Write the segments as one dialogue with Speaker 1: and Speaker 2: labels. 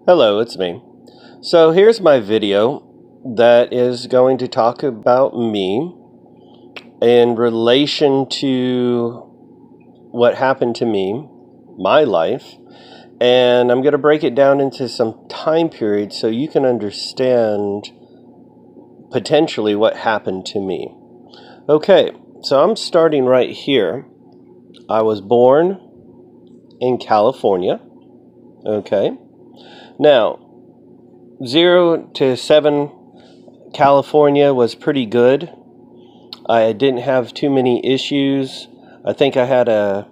Speaker 1: Hello, it's me. So here's my video that is going to talk about me in relation to what happened to me, my life, and I'm going to break it down into some time periods so you can understand potentially what happened to me. Okay, so I'm starting right here. I was born in California. Okay. Now, 0 to 7, California was pretty good. I didn't have too many issues. I think I had a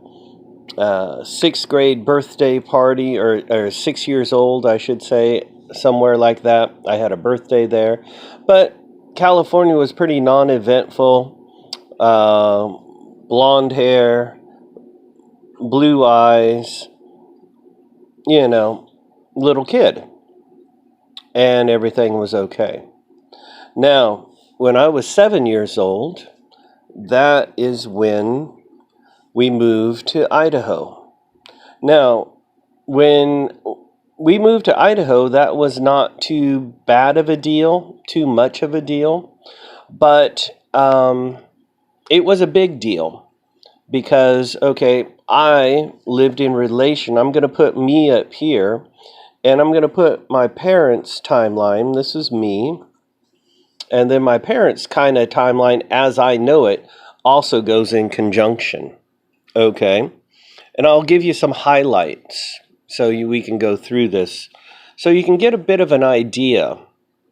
Speaker 1: sixth grade birthday party, or 6 years old, I should say, somewhere like that. I had a birthday there. But California was pretty non eventful. Blonde hair, blue eyes, little kid. And everything was okay. Now, when I was 7 years old, that is when we moved to Idaho. Now, when we moved to Idaho, that was not too bad of a deal, too much of a deal, but it was a big deal because, okay, I lived in relation. I'm going to put me up here, and I'm going to put my parents' timeline. This is me. And then my parents' kind of timeline, as I know it, also goes in conjunction. Okay. And I'll give you some highlights so we can go through this so you can get a bit of an idea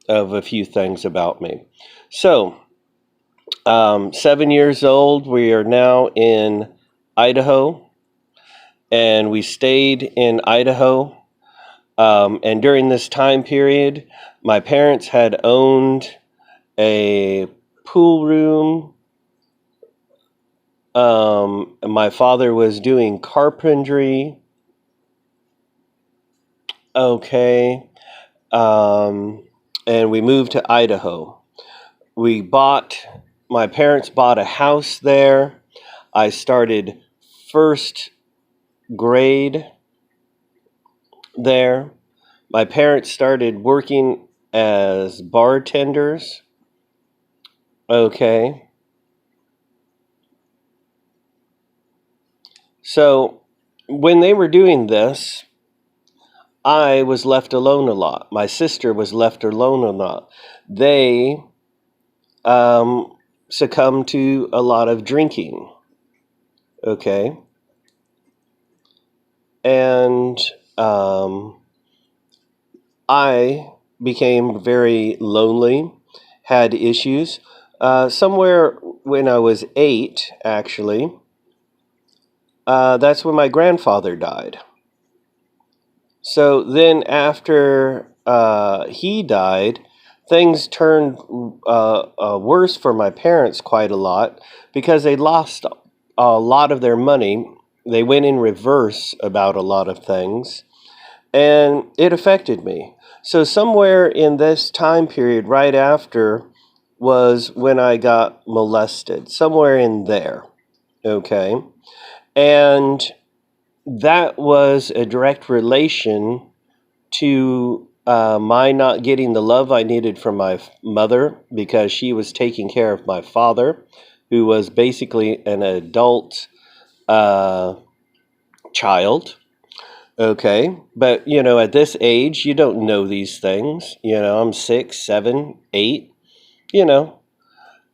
Speaker 1: of a few things about me. So, 7 years old, we are now in Idaho, and we stayed in Idaho. And during this time period, my parents had owned a pool room. My father was doing carpentry. Okay. And we moved to Idaho. My parents bought a house there. I started first grade there. My parents started working as bartenders. Okay. So when they were doing this, I was left alone a lot. My sister was left alone a lot. They succumbed to a lot of drinking. Okay. And I became very lonely, had issues. Somewhere when I was 8, actually, that's when my grandfather died. So then after he died, things turned worse for my parents quite a lot because they lost a lot of their money. They went in reverse about a lot of things, and it affected me. So somewhere in this time period right after was when I got molested, somewhere in there. Okay. And that was a direct relation to my not getting the love I needed from my mother because she was taking care of my father, who was basically an adult child. Okay. But, at this age, you don't know these things. I'm 6, 7, 8,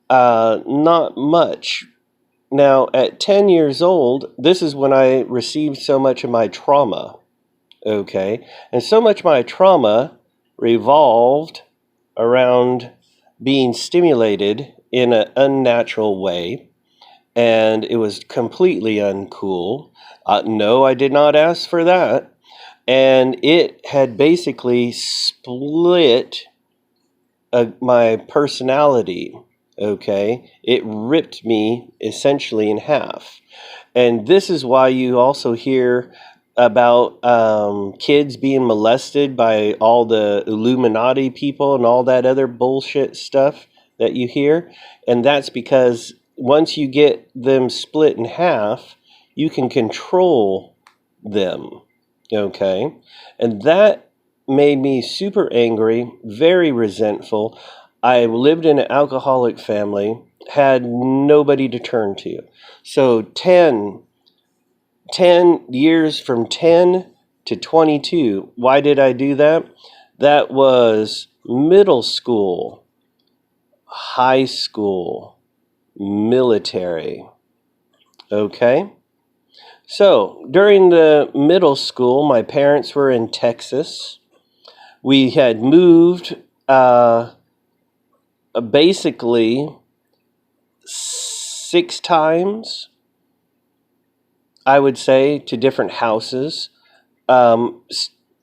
Speaker 1: not much. Now, at 10 years old, this is when I received so much of my trauma. Okay. And so much of my trauma revolved around being stimulated in an unnatural way. And it was completely uncool. No, I did not ask for that. And it had basically split my personality. Okay. It ripped me essentially in half. And this is why you also hear about kids being molested by all the Illuminati people and all that other bullshit stuff that you hear. And that's because once you get them split in half, you can control them. Okay. And that made me super angry, very resentful. I lived in an alcoholic family, had nobody to turn to. So 10 years from 10 to 22. Why did I do that? That was middle school, high school, military. Okay? So during the middle school, my parents were in Texas. We had moved basically 6 times, I would say, to different houses. Um,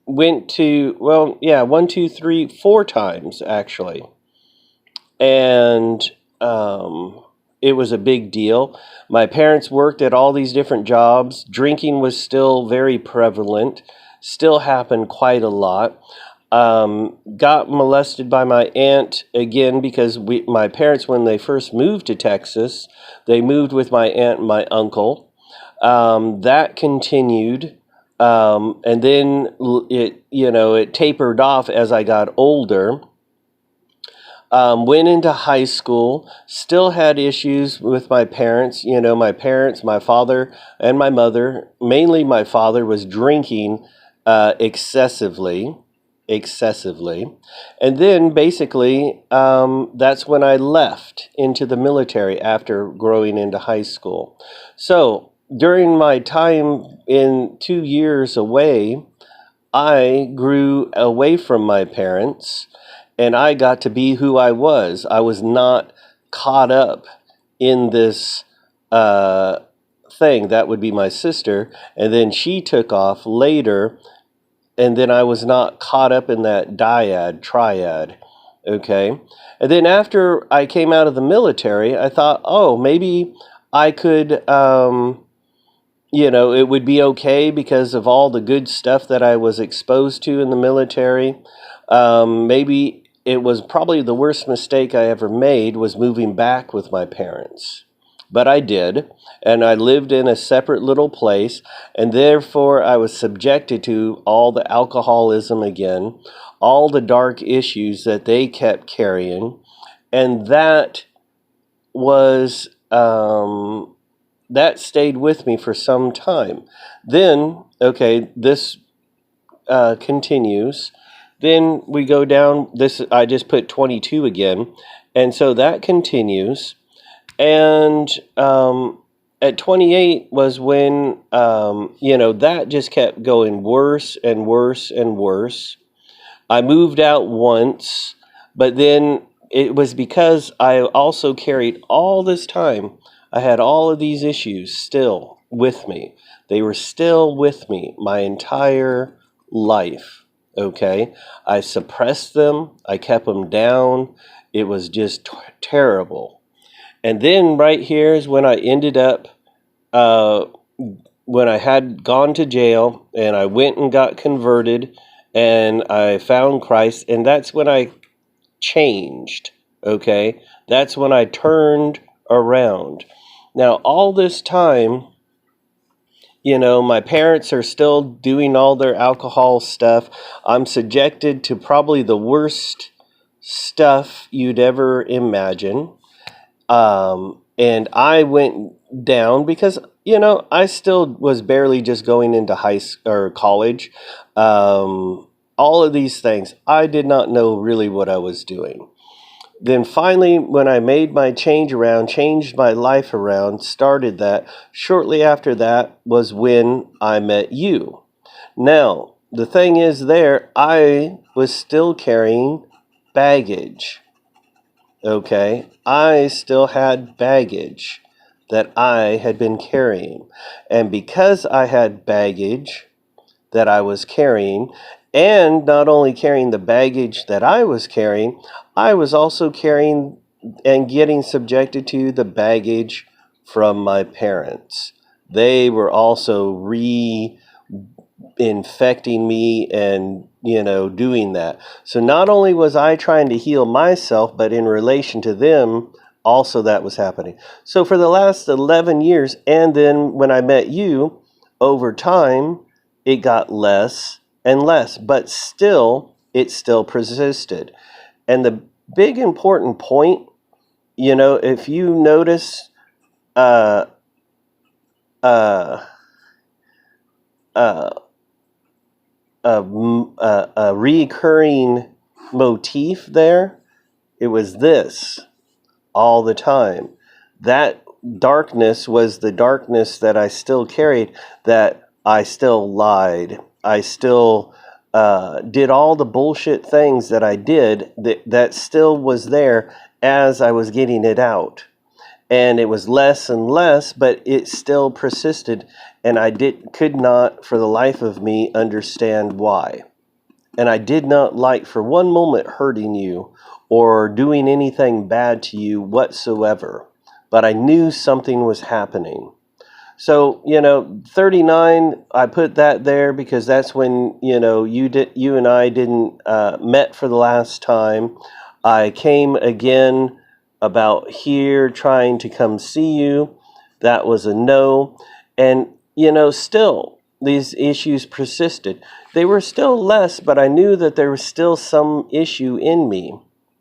Speaker 1: Went to, well, yeah, 4 times actually. And it was a big deal. My parents worked at all these different jobs. Drinking was still very prevalent, still happened quite a lot. Got molested by my aunt again because my parents, when they first moved to Texas, they moved with my aunt and my uncle. That continued. And then it tapered off as I got older. Went into high school, still had issues with my parents. My father and my mother, mainly my father, was drinking excessively. And then basically, that's when I left into the military after growing into high school. So during my time in 2 years away, I grew away from my parents and I got to be who I was. I was not caught up in this thing. That would be my sister. And then she took off later. And then I was not caught up in that triad. Okay. And then after I came out of the military, I thought, oh, maybe I could it would be okay because of all the good stuff that I was exposed to in the military. Maybe it was probably the worst mistake I ever made was moving back with my parents. But I did, and I lived in a separate little place, and therefore I was subjected to all the alcoholism again, all the dark issues that they kept carrying, and that was that stayed with me for some time. Then, okay, this continues. Then we go down. This I just put 22 again, and so that continues. And at 28 was when that just kept going worse and worse and worse. I moved out once, but then it was because I also carried all this time. I had all of these issues still with me. They were still with me my entire life. Okay? I suppressed them. I kept them down. It was just terrible. And then right here is when I ended up, when I had gone to jail and I went and got converted and I found Christ. And that's when I changed. Okay? That's when I turned around. Now, all this time, my parents are still doing all their alcohol stuff. I'm subjected to probably the worst stuff you'd ever imagine. And I went down because, I still was barely just going into high school or college. All of these things, I did not know really what I was doing. Then finally, when I made my changed my life around, started that, shortly after that was when I met you. Now, the thing is I was still carrying baggage. Okay, I still had baggage that I had been carrying. And because I had baggage that I was carrying, and not only carrying the baggage that I was carrying, I was also carrying and getting subjected to the baggage from my parents. They were also infecting me and doing that. So not only was I trying to heal myself, but in relation to them also that was happening. So for the last 11 years, and then when I met you, over time it got less and less, but still, it still persisted. And the big important point, if you notice uh, uh, uh, a recurring motif there, it was this all the time. That darkness was the darkness that I still carried, that I still lied. I still did all the bullshit things that I did that still was there as I was getting it out. And it was less and less, but it still persisted. And I could not, for the life of me, understand why. And I did not like for one moment hurting you or doing anything bad to you whatsoever. But I knew something was happening. So, 39, I put that there because that's when, you and I didn't met for the last time. I came again about here trying to come see you. That was a no. And, still these issues persisted. They were still less, but I knew that there was still some issue in me.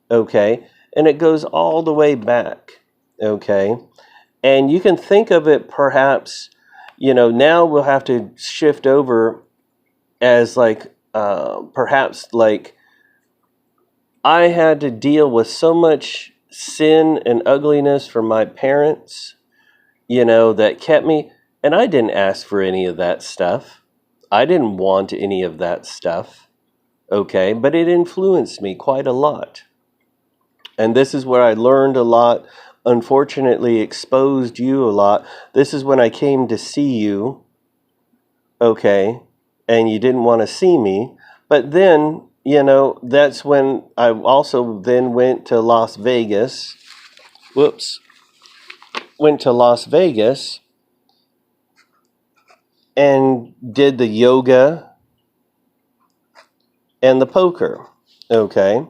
Speaker 1: Okay. And it goes all the way back. Okay. And you can think of it perhaps, now we'll have to shift over as perhaps like I had to deal with so much sin and ugliness from my parents, that kept me. And I didn't ask for any of that stuff. I didn't want any of that stuff. Okay. But it influenced me quite a lot. And this is where I learned a lot, unfortunately exposed you a lot. This is when I came to see you, okay, and you didn't want to see me. But then, that's when I also then went to Las Vegas. Went to Las Vegas and did the yoga and the poker, okay?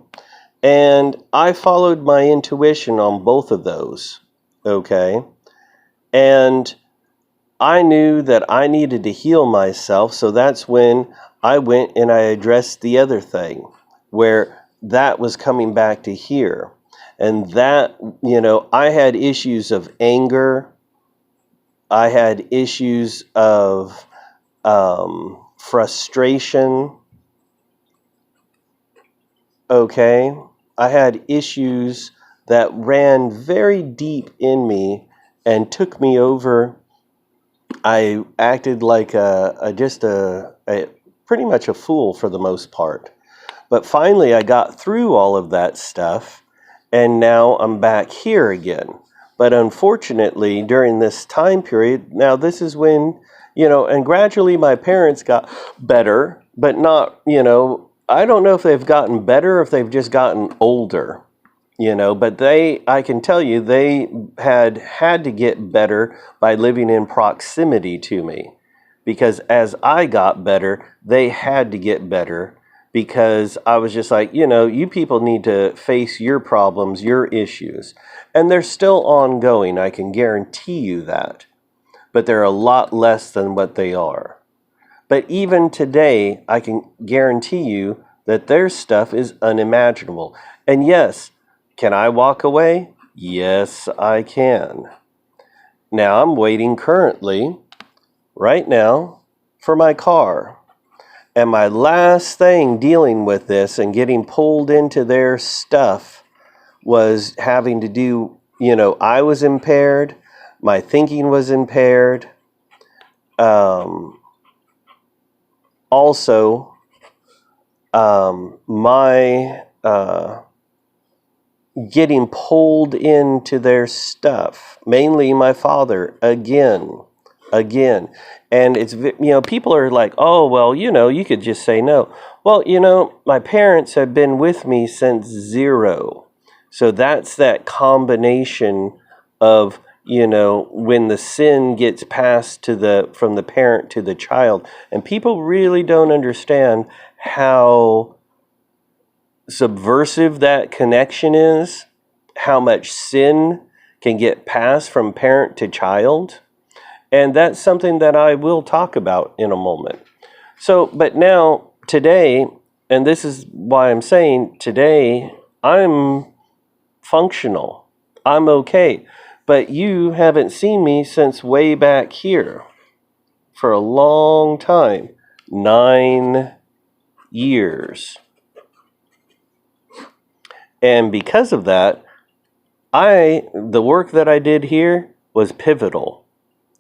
Speaker 1: And I followed my intuition on both of those, okay? And I knew that I needed to heal myself, so that's when I went and I addressed the other thing, where that was coming back to here. And that, I had issues of anger. I had issues of frustration, okay? I had issues that ran very deep in me and took me over. I acted like just a pretty much a fool for the most part. But finally I got through all of that stuff, and now I'm back here again. But unfortunately, during this time period, now this is when, and gradually my parents got better, but not, I don't know if they've gotten better or if they've just gotten older, but I can tell you, they had to get better by living in proximity to me. Because as I got better, they had to get better, because I was just like, you people need to face your problems, your issues. And they're still ongoing, I can guarantee you that. But they're a lot less than what they are. But even today, I can guarantee you that their stuff is unimaginable. And yes, can I walk away? Yes, I can. Now I'm waiting currently, right now, for my car. And my last thing dealing with this and getting pulled into their stuff was having to do, I was impaired. My thinking was impaired. Also, my getting pulled into their stuff, mainly my father, again. And it's, people are like, oh, well, you could just say no. Well, my parents have been with me since 0. So that's that combination of, when the sin gets passed from the parent to the child. And people really don't understand how subversive that connection is, how much sin can get passed from parent to child. And that's something that I will talk about in a moment. So, but now today, and this is why I'm saying today, I'm functional. I'm okay. But you haven't seen me since way back here for a long time. 9 years. And because of that, the work that I did here was pivotal.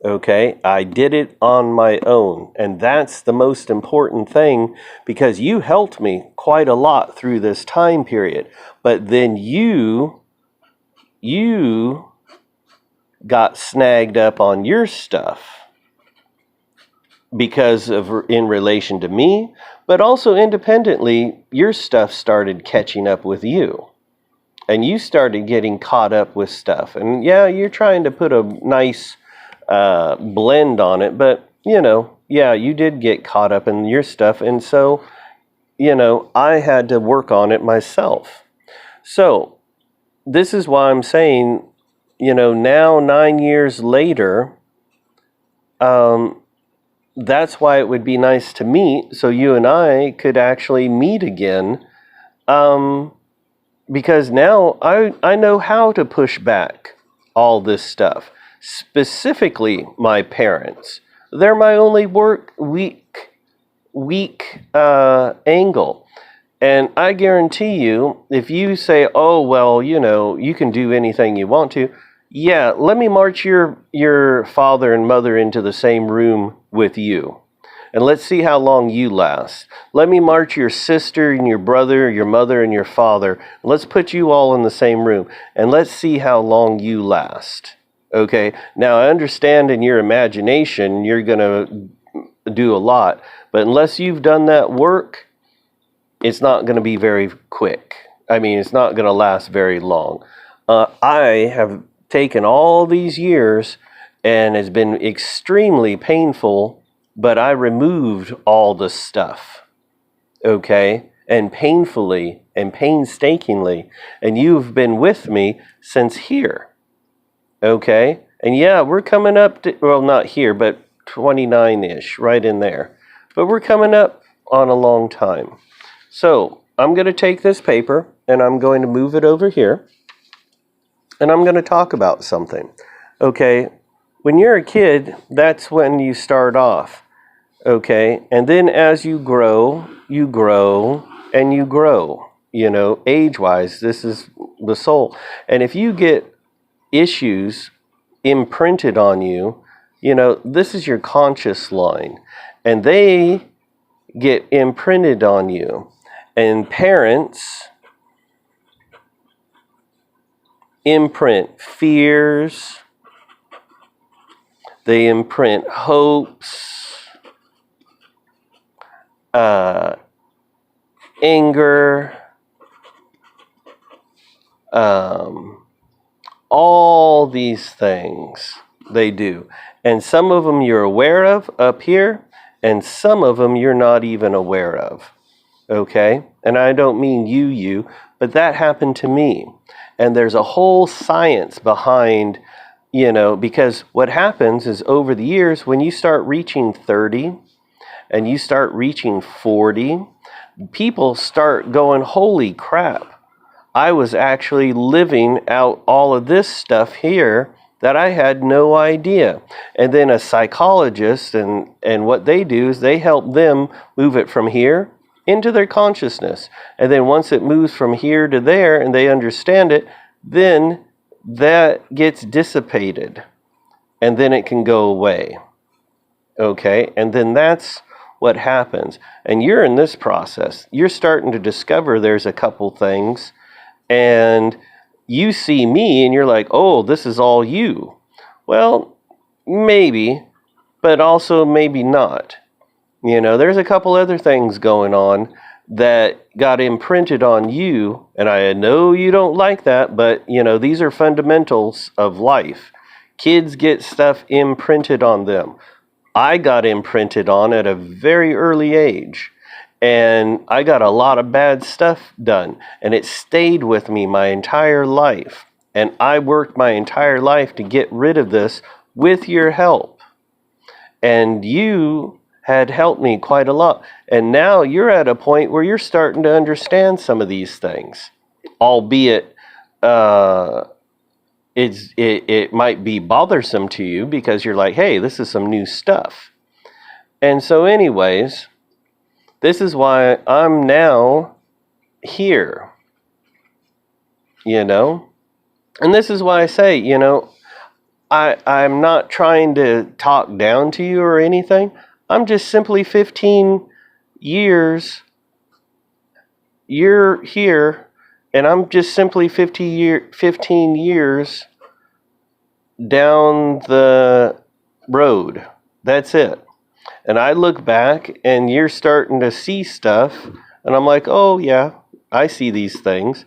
Speaker 1: Okay, I did it on my own, and that's the most important thing, because you helped me quite a lot through this time period. But then you got snagged up on your stuff because of in relation to me, but also independently, your stuff started catching up with you. And you started getting caught up with stuff. And yeah, you're trying to put a nice blend on it, but yeah, you did get caught up in your stuff, and so I had to work on it myself. So this is why I'm saying, now 9 years later, that's why it would be nice to meet, so you and I could actually meet again, because now I know how to push back all this stuff. Specifically, my parents. They're my only weak angle. And I guarantee you, if you say, oh, well, you can do anything you want to, yeah, let me march your father and mother into the same room with you. And let's see how long you last. Let me march your sister and your brother, your mother and your father. Let's put you all in the same room. And let's see how long you last. Okay? Now, I understand in your imagination you're going to do a lot. But unless you've done that work, it's not going to be very quick. I mean, it's not going to last very long. I have taken all these years, and it's been extremely painful, but I removed all the stuff, okay? And painfully and painstakingly. And you've been with me since here, okay? And yeah, we're coming up to, well, not here, but 29-ish, right in there. But we're coming up on a long time. So I'm going to take this paper, and I'm going to move it over here, and I'm going to talk about something, okay? When you're a kid, that's when you start off. Okay, and then as you grow, and you grow, age-wise, this is the soul. And if you get issues imprinted on you, this is your conscious line. And they get imprinted on you. And parents imprint fears, they imprint hopes, anger, all these things they do. And some of them you're aware of up here, and some of them you're not even aware of. Okay? And I don't mean you, but that happened to me. And there's a whole science behind, because what happens is over the years, when you start reaching 30, and you start reaching 40, people start going, holy crap, I was actually living out all of this stuff here that I had no idea. And then a psychologist, and what they do is they help them move it from here into their consciousness. And then once it moves from here to there and they understand it, then that gets dissipated. And then it can go away. Okay? And then that's what happens. And you're in this process. You're starting to discover there's a couple things, and you see me and you're like, oh, this is all you. Well, maybe, but also maybe not. There's a couple other things going on that got imprinted on you, and I know you don't like that, but these are fundamentals of life. Kids get stuff imprinted on them. I got imprinted on at a very early age, and I got a lot of bad stuff done, and it stayed with me my entire life, and I worked my entire life to get rid of this with your help. And you had helped me quite a lot. And now you're at a point where you're starting to understand some of these things, albeit it might be bothersome to you because you're like, hey, this is some new stuff. And so anyways, this is why I'm now here, And this is why I say, I'm not trying to talk down to you or anything. I'm just simply 15 years, you're here, and I'm just simply 15 years down the road. That's it. And I look back and you're starting to see stuff, and I'm like, oh yeah, I see these things.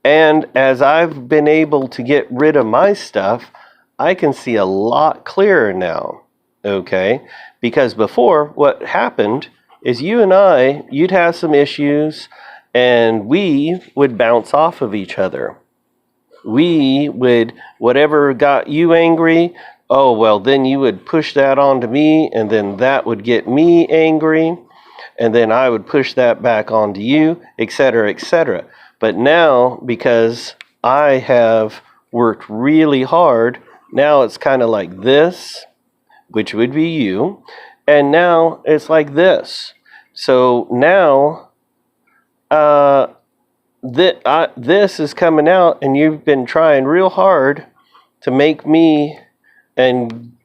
Speaker 1: And as I've been able to get rid of my stuff, I can see a lot clearer now, okay? Because before, what happened is you'd have some issues, and we would bounce off of each other. We would, whatever got you angry, oh, well, then you would push that onto me, and then that would get me angry, and then I would push that back onto you, etc., etc. But now, because I have worked really hard, now it's kind of like this, which would be you, and now it's like this. So now, this is coming out, and you've been trying real hard to make me and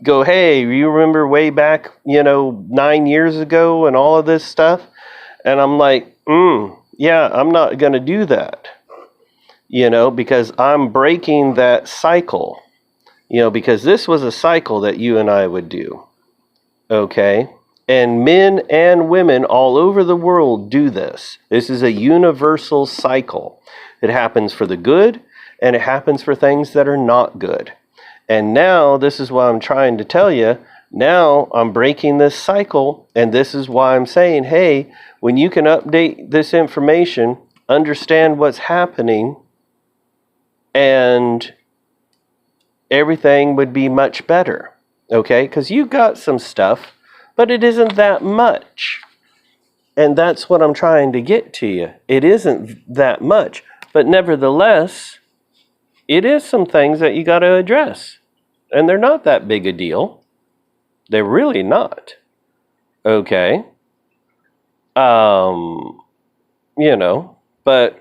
Speaker 1: go, hey, you remember way back, 9 years ago and all of this stuff? And I'm like, yeah, I'm not going to do that, because I'm breaking that cycle, because this was a cycle that you and I would do, okay? And men and women all over the world do this. This is a universal cycle. It happens for the good, and it happens for things that are not good. And now, this is what I'm trying to tell you. Now I'm breaking this cycle, and this is why I'm saying, hey, when you can update this information, understand what's happening, and everything would be much better, okay? Because you got some stuff, but it isn't that much. And that's what I'm trying to get to you. It isn't that much, but nevertheless, it is some things that you got to address. And they're not that big a deal. They're really not. Okay? But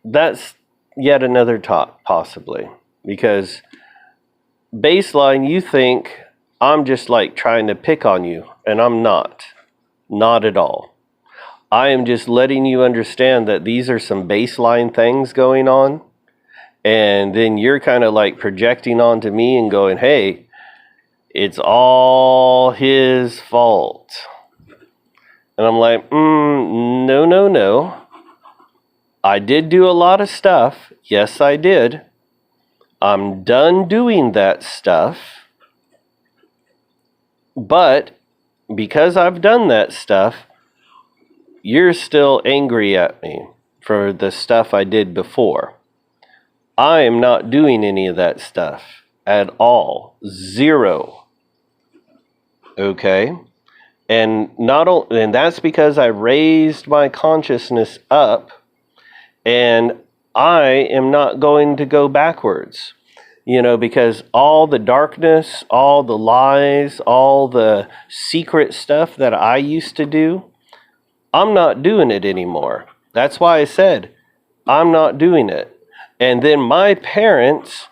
Speaker 1: that's yet another talk, possibly. Because baseline, you think I'm just like trying to pick on you, and I'm not. Not at all. I am just letting you understand that these are some baseline things going on, and then you're kind of like projecting onto me and going, hey, it's all his fault. And I'm like, no. I did do a lot of stuff. Yes, I did. I'm done doing that stuff. But because I've done that stuff, you're still angry at me for the stuff I did before. I am not doing any of that stuff at all. Zero. Okay? And that's because I raised my consciousness up, and I am not going to go backwards. Because all the darkness, all the lies, all the secret stuff that I used to do, I'm not doing it anymore. That's why I said, I'm not doing it. And then my parents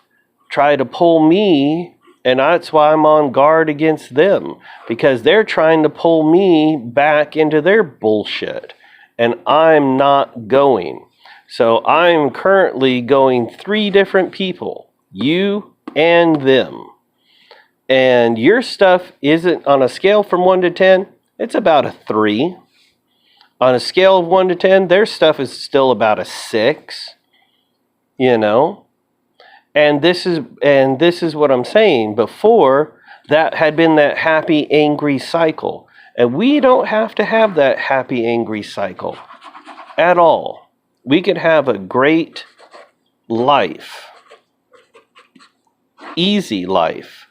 Speaker 1: try to pull me, and that's why I'm on guard against them, because they're trying to pull me back into their bullshit, and I'm not going. So I'm currently going 3 different people, you and them. And your stuff isn't, on a scale from 1 to 10, it's about a 3. On a scale of 1 to 10, their stuff is still about a 6, And this is what I'm saying. Before, that had been that happy, angry cycle. And we don't have to have that happy, angry cycle at all. We could have a great, life. Easy life.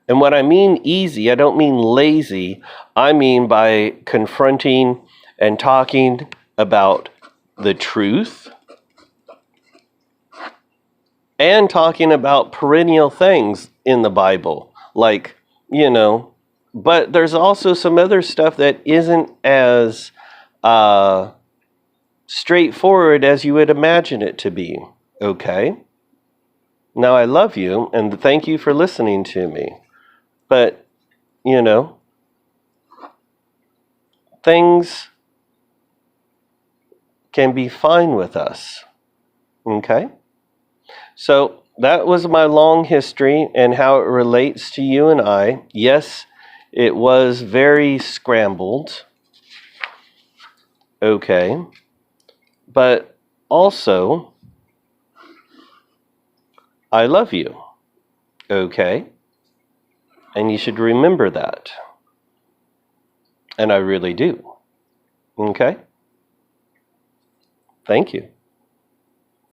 Speaker 1: And when I mean easy, I don't mean lazy. I mean by confronting and talking about the truth and talking about perennial things in the Bible. Like, but there's also some other stuff that isn't as straightforward as you would imagine it to be. Okay? Now, I love you and thank you for listening to me. But, things can be fine with us. Okay? So that was my long history and how it relates to you and I. Yes, it was very scrambled. Okay. But also, I love you. Okay? And you should remember that. And I really do. Okay? Thank you.